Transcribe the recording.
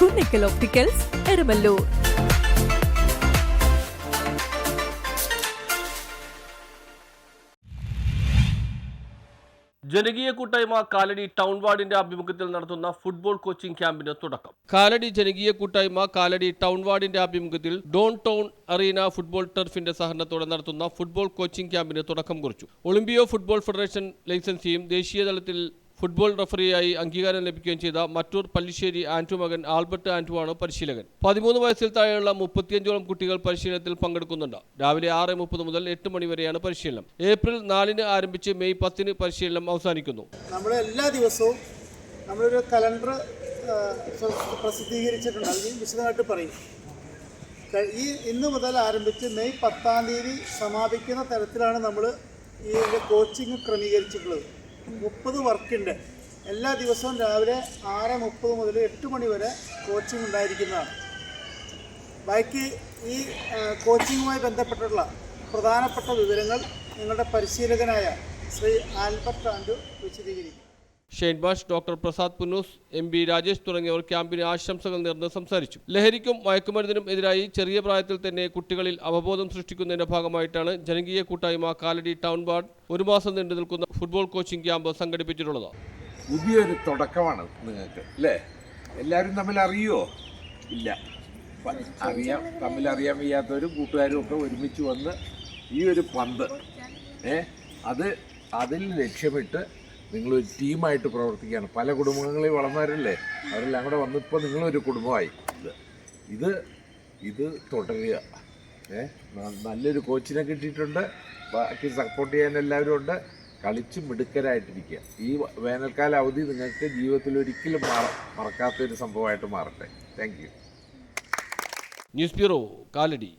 Kunnickal opticals, Eramallur. ജനകീയ കൂട്ടായ്മ Kalady town വാർഡിന്റെ ആഭിമുഖ്യത്തിൽ നടത്തുന്ന ഫുട്ബോൾ കോച്ചിംഗ് ക്യാമ്പിന് തുടക്കം. കാലടി ജനകീയ കൂട്ടായ്മ കാലടി ടൗൺ വാർഡിന്റെ ആഭിമുഖ്യത്തിൽ ഡോൺ ടൗൺ അറീന ഫുട്ബോൾ ടർഫിന്റെ സഹകരണത്തോടെ നടത്തുന്ന ഫുട്ബോൾ കോച്ചിംഗ് ക്യാമ്പിന് തുടക്കം കുറിച്ചു. ഒളിമ്പിയോ ഫുട്ബോൾ ഫെഡറേഷൻ ലൈസൻസിയും ദേശീയ തലത്തിൽ ഫുട്ബോൾ റഫറിയായി അംഗീകാരം ലഭിക്കുകയും ചെയ്ത മറ്റൂർ പല്ലിശ്ശേരി ആന്റു മകൻ ആൽബർട്ട് ആന്റുവാണ് പരിശീലകൻ. 13 വയസ്സിൽ താഴെയുള്ള 35ഓളം കുട്ടികൾ പരിശീലനത്തിൽ പങ്കെടുക്കുന്നുണ്ട്. രാവിലെ 6:30 മുതൽ 8 മണി വരെയാണ് പരിശീലനം. ഏപ്രിൽ 4-ന് ആരംഭിച്ച് മെയ് 10-ന് പരിശീലനം അവസാനിക്കുന്നു. നമ്മൾ എല്ലാ ദിവസവും നമ്മളൊരു കലണ്ടർ പ്രസിദ്ധീകരിച്ചിട്ടുണ്ട്. അതിന് വിശദമായിട്ട് പറയും. ഇന്ന് മുതൽ ആരംഭിച്ച് മെയ് 10-ാം തീയതി സമാപിക്കുന്ന തരത്തിലാണ് നമ്മൾ ഈ കോച്ചിങ് ക്രമീകരിച്ചിട്ടുള്ളത്. 30 വർക്കുണ്ട്. എല്ലാ ദിവസവും രാവിലെ 6:30 മുതൽ 8 മണി വരെ കോച്ചിങ് ഉണ്ടായിരിക്കുന്നതാണ്. ബാക്കി ഈ കോച്ചിങ്ങുമായി ബന്ധപ്പെട്ടുള്ള പ്രധാനപ്പെട്ട വിവരങ്ങൾ നിങ്ങളുടെ പരിശീലകനായ ശ്രീ ആൽബർട്ട് ആൻഡു വിശദീകരിക്കും. ഷെയ്ൻബാഷ്, ഡോക്ടർ പ്രസാദ് പുന്നൂസ്, MP രാജേഷ് തുടങ്ങിയവർ ക്യാമ്പിന് ആശംസകൾ നേർന്ന് സംസാരിച്ചു. ലഹരിക്കും മയക്കുമരുന്നിനും എതിരായി ചെറിയ പ്രായത്തിൽ തന്നെ കുട്ടികളിൽ അവബോധം സൃഷ്ടിക്കുന്നതിന്റെ ഭാഗമായിട്ടാണ് ജനകീയ കൂട്ടായ്മ കാലടി ടൗൺ വാർഡ് 1 മാസം നീണ്ടു നിൽക്കുന്ന ഫുട്ബോൾ കോച്ചിംഗ് ക്യാമ്പ് സംഘടിപ്പിച്ചിട്ടുള്ളത്. പുതിയൊരു തുടക്കമാണ് നിങ്ങൾക്ക്, അല്ലേ? എല്ലാവരും തമ്മിൽ അറിയുമോ? ഇല്ല. തമ്മിലറിയാൻ വയ്യാത്തവരും കൂട്ടുകാരും ഒക്കെ ഒരുമിച്ച് വന്ന് ഈ ഒരു പന്ത് അതിൽ ലക്ഷ്യമിട്ട് നിങ്ങളൊരു ടീമായിട്ട് പ്രവർത്തിക്കുകയാണ്. പല കുടുംബങ്ങളിൽ വളർന്നവരല്ലേ, അവരെല്ലാം കൂടെ വന്നിപ്പോൾ നിങ്ങളൊരു കുടുംബമായി. ഇത് തുടരുക. നല്ലൊരു കോച്ചിനെ കിട്ടിയിട്ടുണ്ട്. ബാക്കി സപ്പോർട്ട് ചെയ്യാൻ എല്ലാവരും ഉണ്ട്. കളിച്ച് മിടുക്കരായിട്ടിരിക്കുക. ഈ വേനൽക്കാല അവധി നിങ്ങൾക്ക് ജീവിതത്തിൽ ഒരിക്കലും മറക്കാത്തൊരു സംഭവമായിട്ട് മാറട്ടെ. Thank you. News bureau, Kalady.